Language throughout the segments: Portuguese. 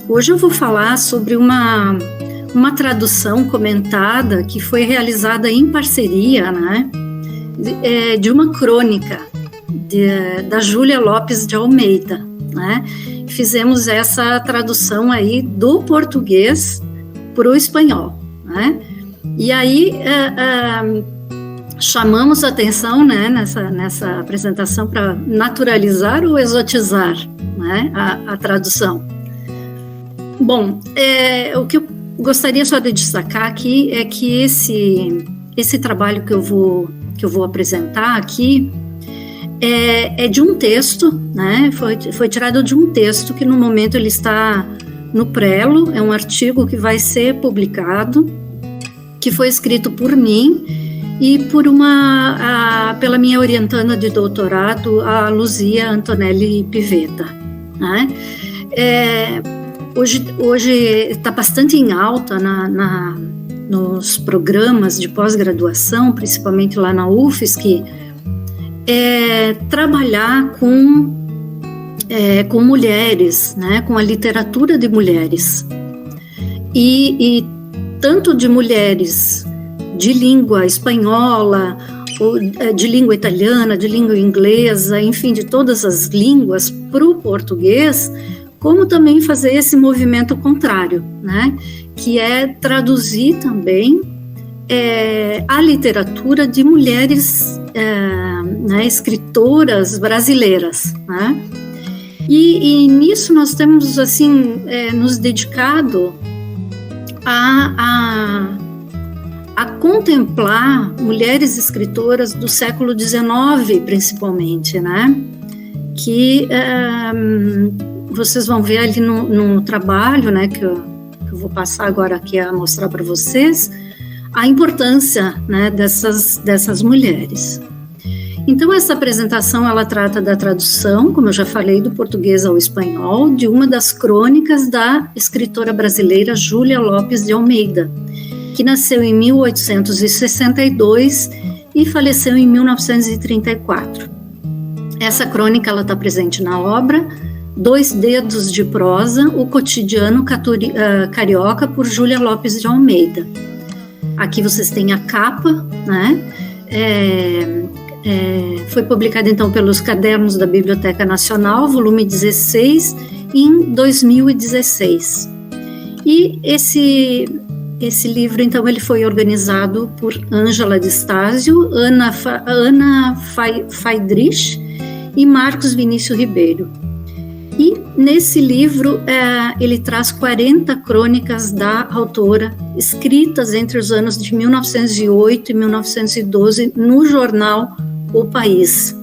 Hoje eu vou falar sobre uma tradução comentada que foi realizada em parceria, né, de uma crônica da Júlia Lopes de Almeida, né? Fizemos essa tradução aí do português para o espanhol, né? E aí chamamos a atenção, né, nessa apresentação para naturalizar ou exotizar, né, a tradução. Bom, o que eu gostaria só de destacar aqui é que esse trabalho que eu vou apresentar aqui é de um texto, né? Foi tirado de um texto que no momento ele está no prelo, é um artigo que vai ser publicado, que foi escrito por mim e pela minha orientanda de doutorado, a Luzia Antonelli Pivetta, né? Hoje está bastante em alta nos programas de pós-graduação, principalmente lá na UFSC, trabalhar com mulheres, né, com a literatura de mulheres, e tanto de mulheres de língua espanhola, ou de língua italiana, de língua inglesa, enfim, de todas as línguas para o português, como também fazer esse movimento contrário, né, que é traduzir também a literatura de mulheres né, escritoras brasileiras, né? E nisso nós temos assim nos dedicado a contemplar mulheres escritoras do século XIX, principalmente, né? Que vocês vão ver ali no trabalho, né, que eu vou passar agora aqui a mostrar para vocês, a importância, né, dessas mulheres. Então, essa apresentação, ela trata da tradução, como eu já falei, do português ao espanhol, de uma das crônicas da escritora brasileira Júlia Lopes de Almeida, que nasceu em 1862 e faleceu em 1934. Essa crônica, ela está presente na obra Dois Dedos de Prosa, o cotidiano carioca, por Júlia Lopes de Almeida. Aqui vocês têm a capa, né? Foi publicada então pelos Cadernos da Biblioteca Nacional, volume 16, em 2016. E esse livro, então, ele foi organizado por Ângela de Stásio, Ana Faidrich e Marcos Vinícius Ribeiro. E nesse livro ele traz 40 crônicas da autora, escritas entre os anos de 1908 e 1912 no jornal O País.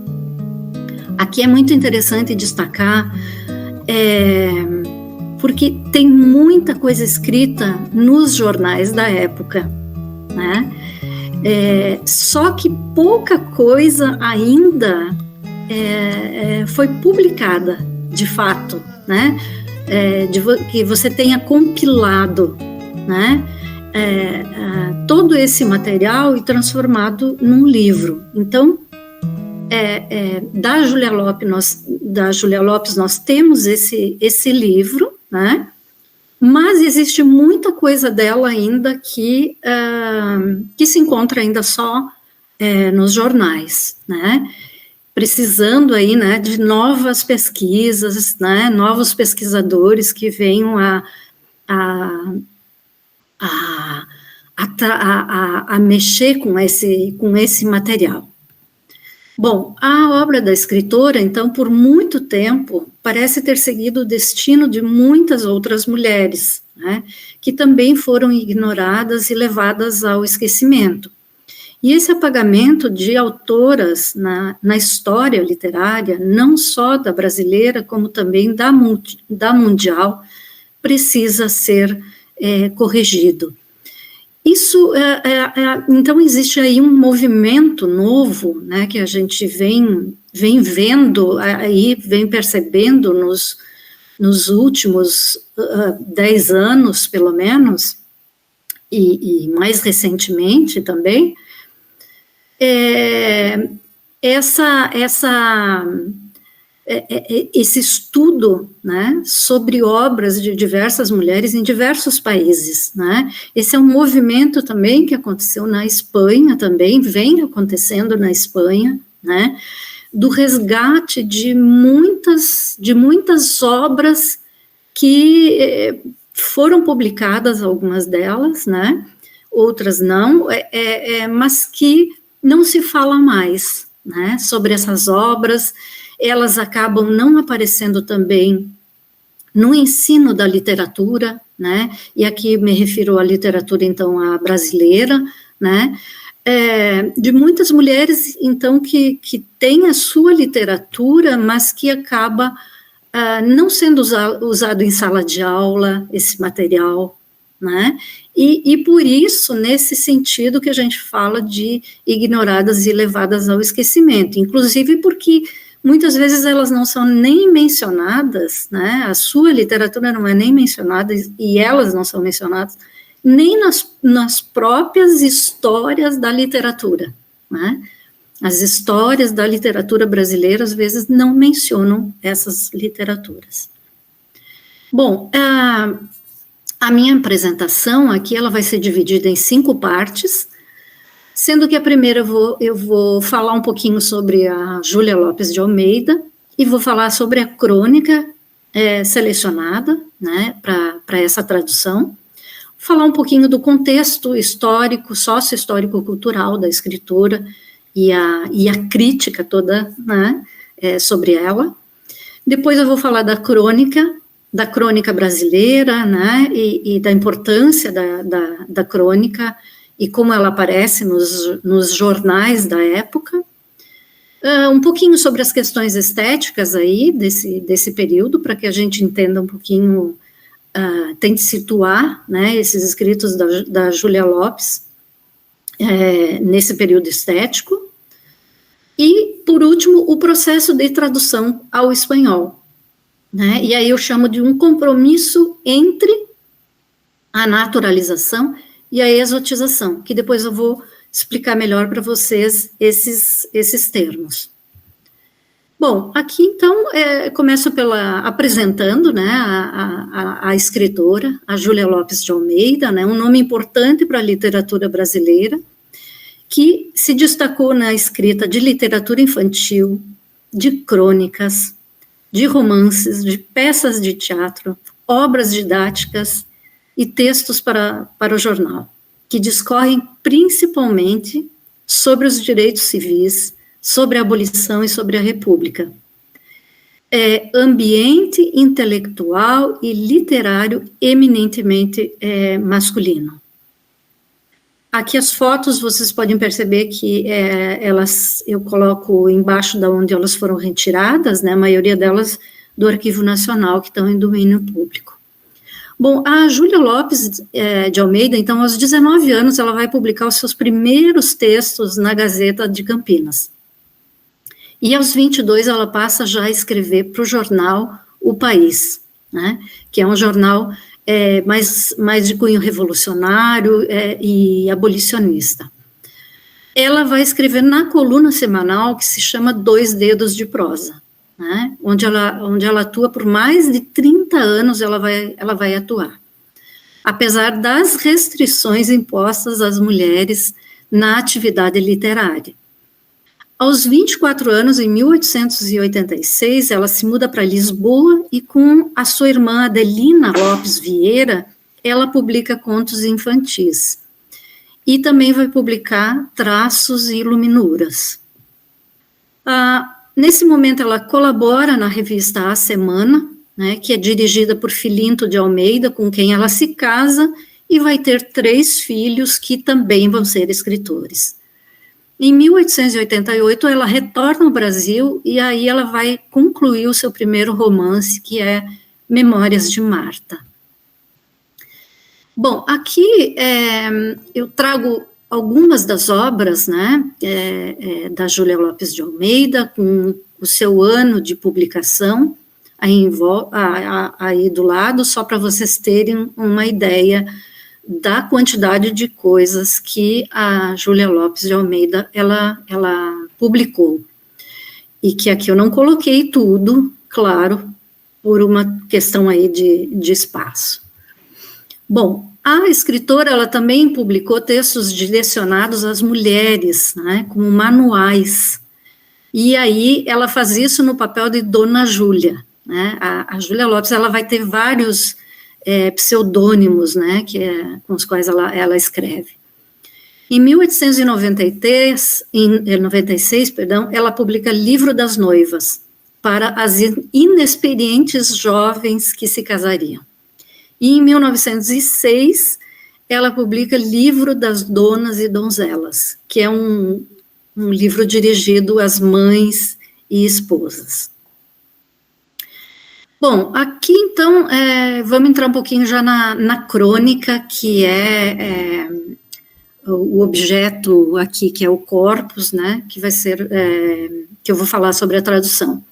Aqui é muito interessante destacar, porque tem muita coisa escrita nos jornais da época, né? Só que pouca coisa ainda foi publicada, de fato, né? Que você tenha compilado, né? Todo esse material e transformado num livro. Então, da Júlia Lopes nós temos esse livro, né? Mas existe muita coisa dela ainda que se encontra ainda só nos jornais, né? Precisando aí, né, de novas pesquisas, né, novos pesquisadores que venham a mexer com esse material. Bom, a obra da escritora, então, por muito tempo, parece ter seguido o destino de muitas outras mulheres, né, que também foram ignoradas e levadas ao esquecimento. E esse apagamento de autoras na história literária, não só da brasileira, como também da mundial, precisa ser corrigido. Isso, então, existe aí um movimento novo, né, que a gente vem vendo, aí, vem percebendo nos últimos 10 anos, pelo menos, e mais recentemente também, esse estudo, né, sobre obras de diversas mulheres em diversos países, né? Esse é um movimento também que aconteceu na Espanha também, vem acontecendo na Espanha, né, do resgate de muitas obras que foram publicadas, algumas delas, né, outras não, mas que não se fala mais, né, sobre essas obras. Elas acabam não aparecendo também no ensino da literatura, né, e aqui me refiro à literatura, então, a brasileira, né, de muitas mulheres, então, que têm a sua literatura, mas que acaba não sendo usado em sala de aula, esse material, né, e por isso, nesse sentido que a gente fala de ignoradas e levadas ao esquecimento, inclusive porque muitas vezes elas não são nem mencionadas, né, a sua literatura não é nem mencionada, e elas não são mencionadas, nem nas próprias histórias da literatura, né. As histórias da literatura brasileira, às vezes, não mencionam essas literaturas. Bom, a minha apresentação aqui, ela vai ser dividida em 5 partes, sendo que a primeira eu vou falar um pouquinho sobre a Júlia Lopes de Almeida, e vou falar sobre a crônica selecionada, né, para essa tradução, falar um pouquinho do contexto histórico, sócio-histórico-cultural da escritora, e a crítica toda, né, sobre ela. Depois eu vou falar da crônica brasileira, né, e da importância da crônica, e como ela aparece nos jornais da época, um pouquinho sobre as questões estéticas aí, desse período, para que a gente entenda um pouquinho, tente situar, né, esses escritos da Júlia Lopes, nesse período estético, e, por último, o processo de tradução ao espanhol, né, e aí eu chamo de um compromisso entre a naturalização e a exotização, que depois eu vou explicar melhor para vocês esses termos. Bom, aqui então começo apresentando, né, a escritora, a Júlia Lopes de Almeida, né, um nome importante para a literatura brasileira, que se destacou na escrita de literatura infantil, de crônicas, de romances, de peças de teatro, obras didáticas e textos para o jornal, que discorrem principalmente sobre os direitos civis, sobre a abolição e sobre a república. Ambiente intelectual e literário eminentemente masculino. Aqui as fotos, vocês podem perceber que eu coloco embaixo da onde elas foram retiradas, né, a maioria delas do Arquivo Nacional, que estão em domínio público. Bom, a Júlia Lopes de Almeida, então, aos 19 anos, ela vai publicar os seus primeiros textos na Gazeta de Campinas. E aos 22, ela passa já a escrever para o jornal O País, né, que é um jornal mais de cunho revolucionário e abolicionista. Ela vai escrever na coluna semanal que se chama Dois Dedos de Prosa, né, onde ela atua por mais de 30 anos, ela vai atuar. Apesar das restrições impostas às mulheres na atividade literária. Aos 24 anos, em 1886, ela se muda para Lisboa e com a sua irmã Adelina Lopes Vieira, ela publica contos infantis. E também vai publicar Traços e Iluminuras. Nesse momento, ela colabora na revista A Semana, né, que é dirigida por Filinto de Almeida, com quem ela se casa, e vai ter 3 filhos que também vão ser escritores. Em 1888, ela retorna ao Brasil e aí ela vai concluir o seu primeiro romance, que é Memórias de Marta. Bom, aqui eu trago algumas das obras, né, da Júlia Lopes de Almeida, com o seu ano de publicação, aí do lado, só para vocês terem uma ideia da quantidade de coisas que a Júlia Lopes de Almeida ela publicou. e que aqui eu não coloquei tudo, claro, por uma questão aí de espaço. Bom, a escritora, ela também publicou textos direcionados às mulheres, né, como manuais, e aí ela faz isso no papel de Dona Júlia, né, a Júlia Lopes, ela vai ter vários pseudônimos, né, com os quais ela escreve. Em 1893, em 96, perdão, ela publica Livro das Noivas, para as inexperientes jovens que se casariam. E em 1906, ela publica Livro das Donas e Donzelas, que é um livro dirigido às mães e esposas. Bom, aqui então, vamos entrar um pouquinho já na crônica, que é o objeto aqui, que é o corpus, né, que vai ser, que eu vou falar sobre a tradução.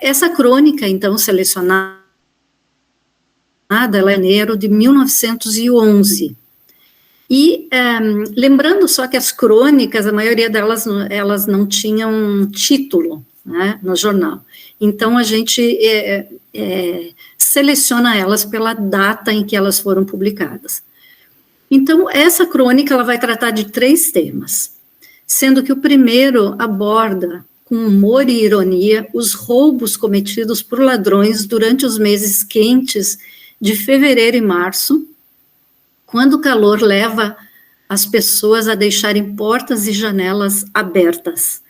Essa crônica, então, selecionada, ela é em janeiro de 1911. E lembrando só que as crônicas, a maioria delas, elas não tinham título, né, no jornal. Então, a gente seleciona elas pela data em que elas foram publicadas. Então, essa crônica, ela vai tratar de 3 temas, sendo que o primeiro aborda, com humor e ironia, os roubos cometidos por ladrões durante os meses quentes de fevereiro e março, quando o calor leva as pessoas a deixarem portas e janelas abertas.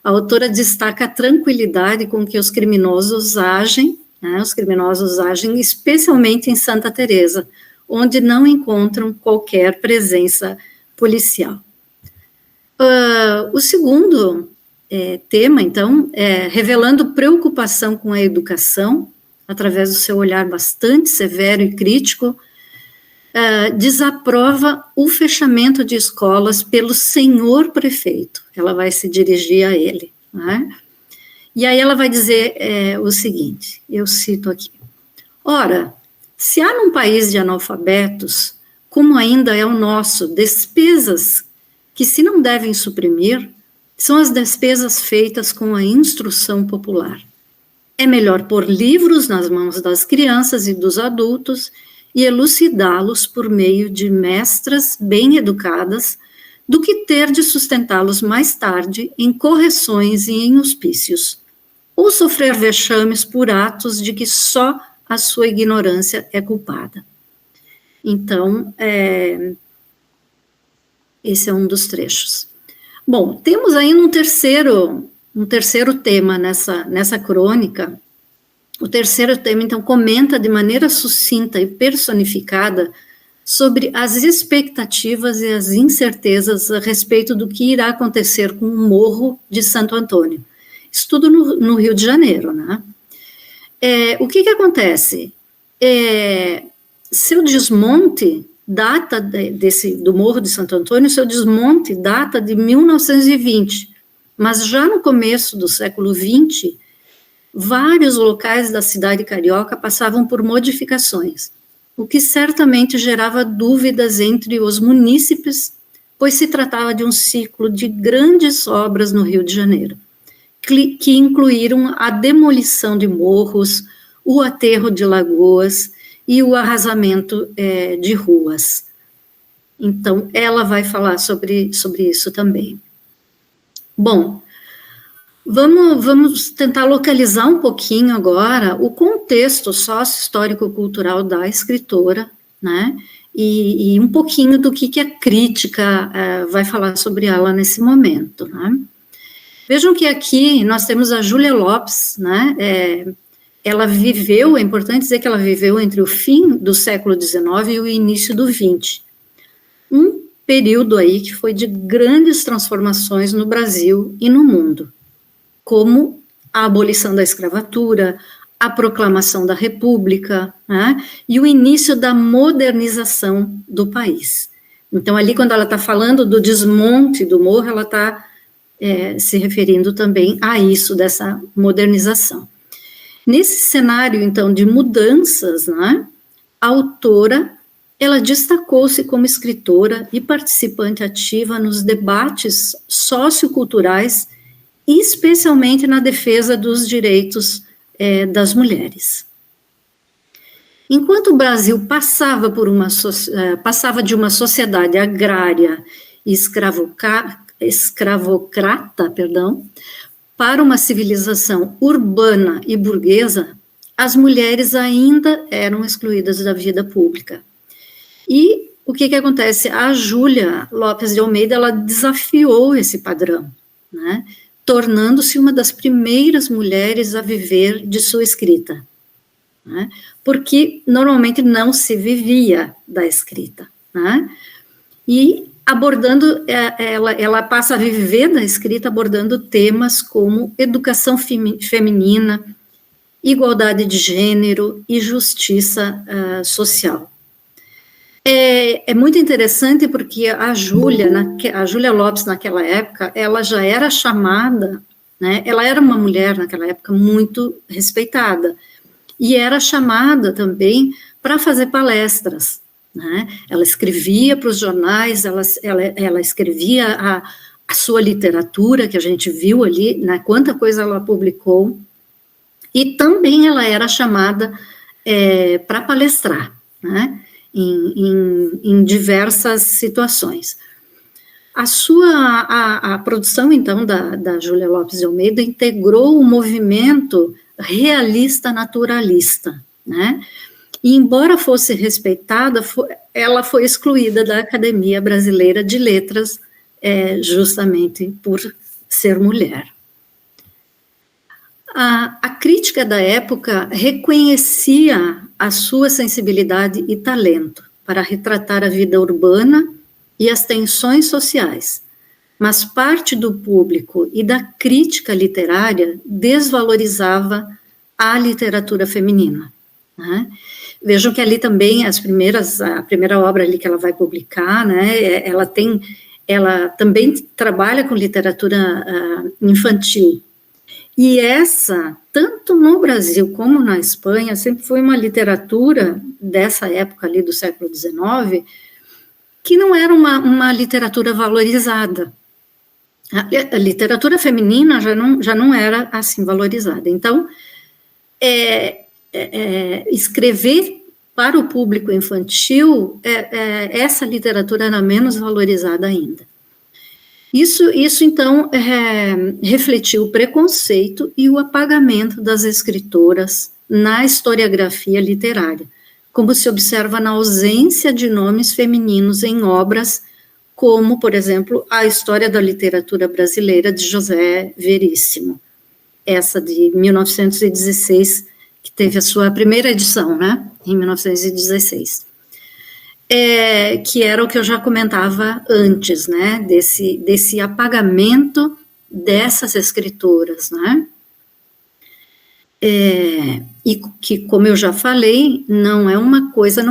A autora destaca a tranquilidade com que os criminosos agem, né, especialmente em Santa Teresa, onde não encontram qualquer presença policial. O segundo tema, então, revelando preocupação com a educação, através do seu olhar bastante severo e crítico, desaprova o fechamento de escolas pelo senhor prefeito. Ela vai se dirigir a ele, né? E aí ela vai dizer o seguinte, eu cito aqui: ora, se há num país de analfabetos, como ainda é o nosso, despesas que se não devem suprimir, são as despesas feitas com a instrução popular. É melhor pôr livros nas mãos das crianças e dos adultos e elucidá-los por meio de mestras bem educadas, do que ter de sustentá-los mais tarde em correções e em hospícios, ou sofrer vexames por atos de que só a sua ignorância é culpada. Então, esse é um dos trechos. Bom, temos ainda um terceiro tema nessa crônica. O terceiro tema, então, comenta de maneira sucinta e personificada sobre as expectativas e as incertezas a respeito do que irá acontecer com o Morro de Santo Antônio. Isso tudo no Rio de Janeiro, né? O que acontece? Seu desmonte data do Morro de Santo Antônio, seu desmonte data de 1920, mas já no começo do século XX, vários locais da cidade carioca passavam por modificações, o que certamente gerava dúvidas entre os munícipes, pois se tratava de um ciclo de grandes obras no Rio de Janeiro, que incluíram a demolição de morros, o aterro de lagoas e o arrasamento de ruas. Então, ela vai falar sobre isso também. Bom, vamos tentar localizar um pouquinho agora o contexto sócio-histórico-cultural da escritora, né, e um pouquinho do que a crítica vai falar sobre ela nesse momento, né. Vejam que aqui nós temos a Júlia Lopes, né, ela viveu, é importante dizer que ela viveu entre o fim do século XIX e o início do XX, um período aí que foi de grandes transformações no Brasil e no mundo, como a abolição da escravatura, a proclamação da República, né, e o início da modernização do país. Então, ali, quando ela está falando do desmonte do morro, ela está se referindo também a isso, dessa modernização. Nesse cenário, então, de mudanças, né, a autora, ela destacou-se como escritora e participante ativa nos debates socioculturais especialmente na defesa dos direitos das mulheres. Enquanto o Brasil passava de uma sociedade agrária e escravocrata, para uma civilização urbana e burguesa, as mulheres ainda eram excluídas da vida pública. E o que acontece? A Júlia Lopes de Almeida, ela desafiou esse padrão, né, tornando-se uma das primeiras mulheres a viver de sua escrita, né, porque normalmente não se vivia da escrita, né, e abordando, ela passa a viver da escrita abordando temas como educação feminina, igualdade de gênero e justiça social. É muito interessante porque a Júlia Lopes, naquela época, ela já era chamada, né, ela era uma mulher naquela época muito respeitada, e era chamada também para fazer palestras, né? Ela escrevia para os jornais, ela escrevia a sua literatura, que a gente viu ali, né, quanta coisa ela publicou, e também ela era chamada para palestrar, né, em diversas situações. A produção, então, da Júlia Lopes de Almeida integrou o movimento realista naturalista, né, e embora fosse respeitada, ela foi excluída da Academia Brasileira de Letras, justamente por ser mulher. A crítica da época reconhecia a sua sensibilidade e talento para retratar a vida urbana e as tensões sociais, mas parte do público e da crítica literária desvalorizava a literatura feminina, né? Vejam que ali também a primeira obra ali que ela vai publicar, né, ela também trabalha com literatura infantil. E essa, tanto no Brasil como na Espanha, sempre foi uma literatura dessa época ali do século XIX, que não era uma literatura valorizada. A literatura feminina já não era assim valorizada. Então, escrever para o público infantil, essa literatura era menos valorizada ainda. Isso então, refletiu o preconceito e o apagamento das escritoras na historiografia literária, como se observa na ausência de nomes femininos em obras como, por exemplo, a História da Literatura Brasileira, de José Veríssimo, essa de 1916, que teve a sua primeira edição, né, em 1916. Que era o que eu já comentava antes, né, desse apagamento dessas escritoras, né, e que, como eu já falei, não é uma coisa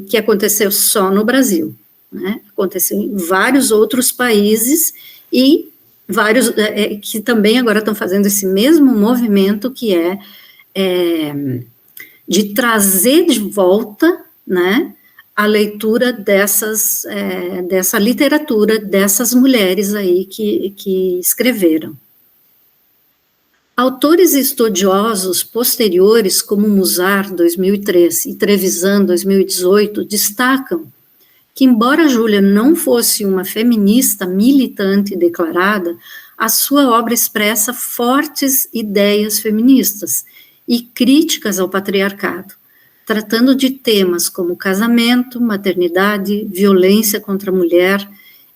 que aconteceu só no Brasil, né, aconteceu em vários outros países e vários que também agora estão fazendo esse mesmo movimento que de trazer de volta, né, a leitura dessa literatura, dessas mulheres aí que escreveram. Autores estudiosos posteriores, como Musar, 2003, e Trevisan, 2018, destacam que, embora Júlia não fosse uma feminista militante declarada, a sua obra expressa fortes ideias feministas e críticas ao patriarcado, tratando de temas como casamento, maternidade, violência contra a mulher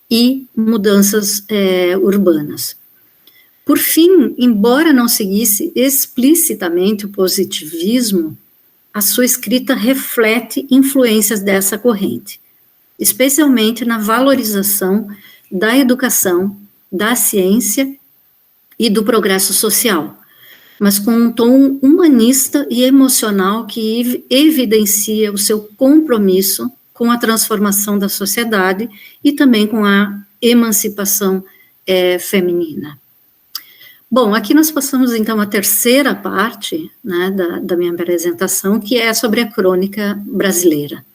e mudanças urbanas. Por fim, embora não seguisse explicitamente o positivismo, a sua escrita reflete influências dessa corrente, especialmente na valorização da educação, da ciência e do progresso social, mas com um tom humanista e emocional que evidencia o seu compromisso com a transformação da sociedade e também com a emancipação feminina. Bom, aqui nós passamos então a terceira parte, né, da minha apresentação, que é sobre a crônica brasileira.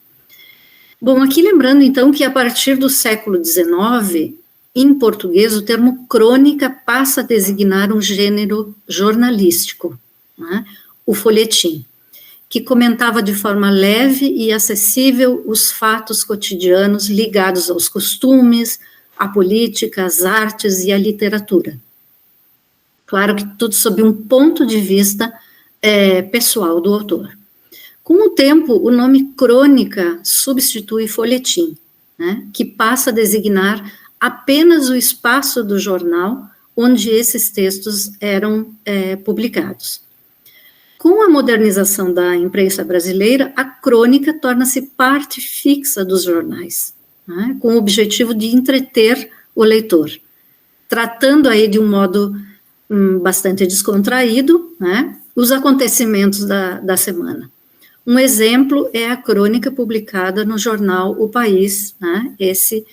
Bom, aqui lembrando então que a partir do século XIX, em português, o termo crônica passa a designar um gênero jornalístico, né, o folhetim, que comentava de forma leve e acessível os fatos cotidianos ligados aos costumes, à política, às artes e à literatura. Claro que tudo sob um ponto de vista pessoal do autor. Com o tempo, o nome crônica substitui folhetim, né, que passa a designar apenas o espaço do jornal onde esses textos eram publicados. Com a modernização da imprensa brasileira, a crônica torna-se parte fixa dos jornais, né, com o objetivo de entreter o leitor, tratando aí de um modo bastante descontraído, né, os acontecimentos da semana. Um exemplo é a crônica publicada no jornal O País, né, esse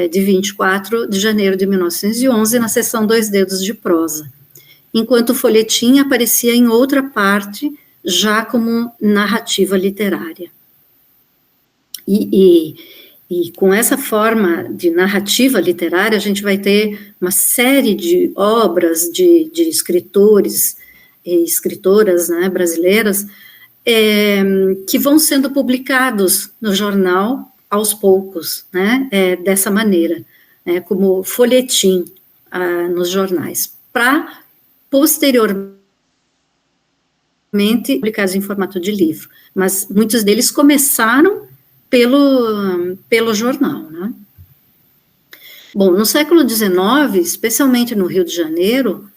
de 24 de janeiro de 1911, na seção Dois Dedos de Prosa, enquanto o folhetim aparecia em outra parte, já como narrativa literária. E com essa forma de narrativa literária, a gente vai ter uma série de obras de escritores e escritoras, né, brasileiras, que vão sendo publicados no jornal aos poucos, né, dessa maneira, como folhetim nos jornais, para posteriormente publicados em formato de livro, mas muitos deles começaram pelo jornal, né. Bom, no século XIX, especialmente no Rio de Janeiro,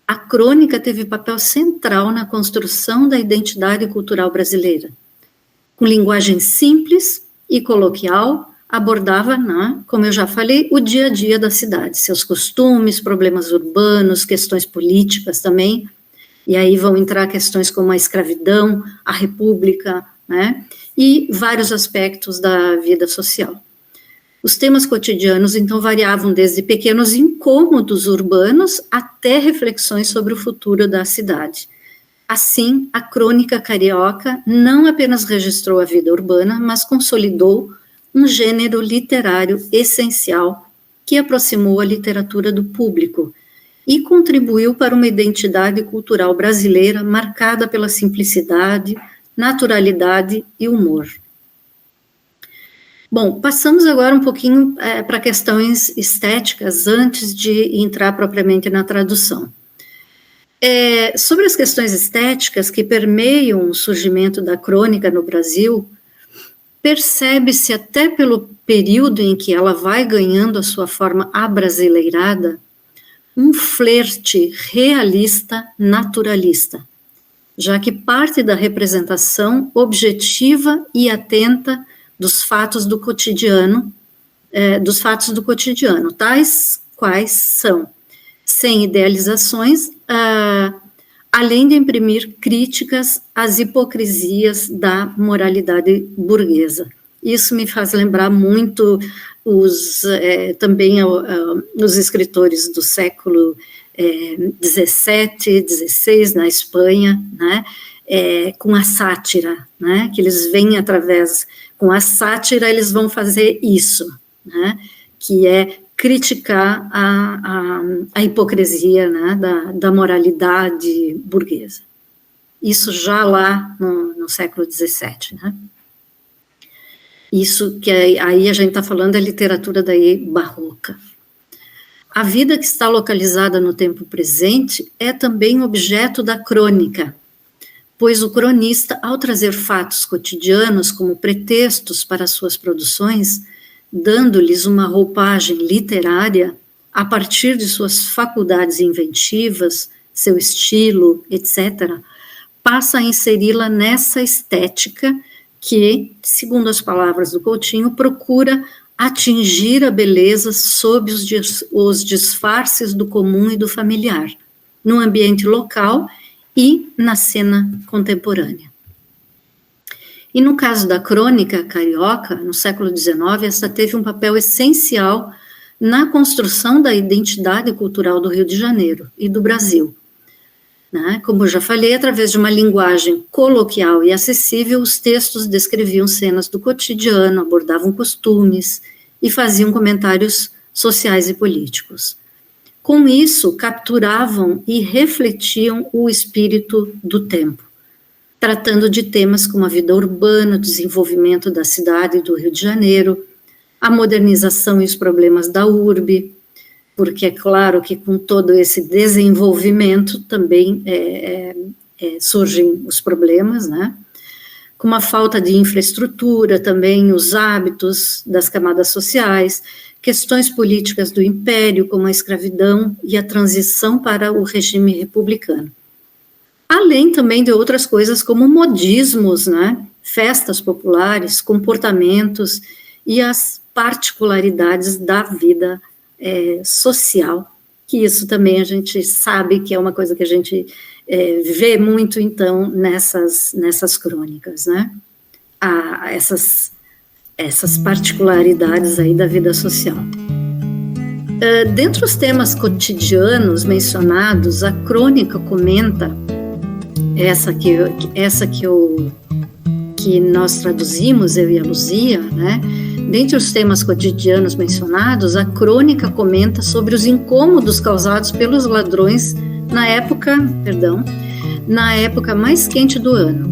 a crônica teve papel central na construção da identidade cultural brasileira. Com linguagem simples e coloquial, abordava, né, como eu já falei, o dia a dia da cidade, seus costumes, problemas urbanos, questões políticas também, e aí vão entrar questões como a escravidão, a república, né, e vários aspectos da vida social. Os temas cotidianos, então, variavam desde pequenos incômodos urbanos até reflexões sobre o futuro da cidade. Assim, a crônica carioca não apenas registrou a vida urbana, mas consolidou um gênero literário essencial que aproximou a literatura do público e contribuiu para uma identidade cultural brasileira marcada pela simplicidade, naturalidade e humor. Bom, passamos agora um pouquinho para questões estéticas, antes de entrar propriamente na tradução. Sobre as questões estéticas que permeiam o surgimento da crônica no Brasil, percebe-se até pelo período em que ela vai ganhando a sua forma abrasileirada, um flerte realista naturalista, já que parte da representação objetiva e atenta dos fatos do cotidiano, tais quais são, sem idealizações, além de imprimir críticas às hipocrisias da moralidade burguesa. Isso me faz lembrar muito também os escritores do século XVII, XVI, na Espanha, né, com a sátira, né, que eles vêm com a sátira eles vão fazer isso, né, que é criticar a hipocrisia, né, da moralidade burguesa. Isso já lá no século XVII, né. Isso que aí a gente está falando é literatura daí barroca. A vida que está localizada no tempo presente é também objeto da crônica, pois o cronista, ao trazer fatos cotidianos como pretextos para suas produções, dando-lhes uma roupagem literária a partir de suas faculdades inventivas, seu estilo, etc., passa a inseri-la nessa estética que, segundo as palavras do Coutinho, procura atingir a beleza sob os disfarces do comum e do familiar, no ambiente local e na cena contemporânea. E no caso da crônica carioca, no século XIX, essa teve um papel essencial na construção da identidade cultural do Rio de Janeiro e do Brasil. Né? Como eu já falei, através de uma linguagem coloquial e acessível, os textos descreviam cenas do cotidiano, abordavam costumes e faziam comentários sociais e políticos. Com isso, capturavam e refletiam o espírito do tempo, tratando de temas como a vida urbana, o desenvolvimento da cidade do Rio de Janeiro, a modernização e os problemas da urbe, porque é claro que com todo esse desenvolvimento também surgem os problemas, né? Com a falta de infraestrutura, também os hábitos das camadas sociais, questões políticas do império, como a escravidão e a transição para o regime republicano. Além também de outras coisas como modismos, né? Festas populares, comportamentos e as particularidades da vida social, que isso também a gente sabe que é uma coisa que a gente vê muito, então, nessas crônicas, né? Essas particularidades aí da vida social. Dentre os temas cotidianos mencionados, a crônica comenta, que nós traduzimos, eu e a Luzia, né? Dentre os temas cotidianos mencionados, a crônica comenta sobre os incômodos causados pelos ladrões na época mais quente do ano,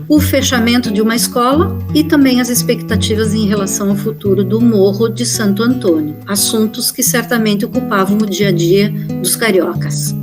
o fechamento de uma escola e também as expectativas em relação ao futuro do Morro de Santo Antônio, assuntos que certamente ocupavam o dia a dia dos cariocas.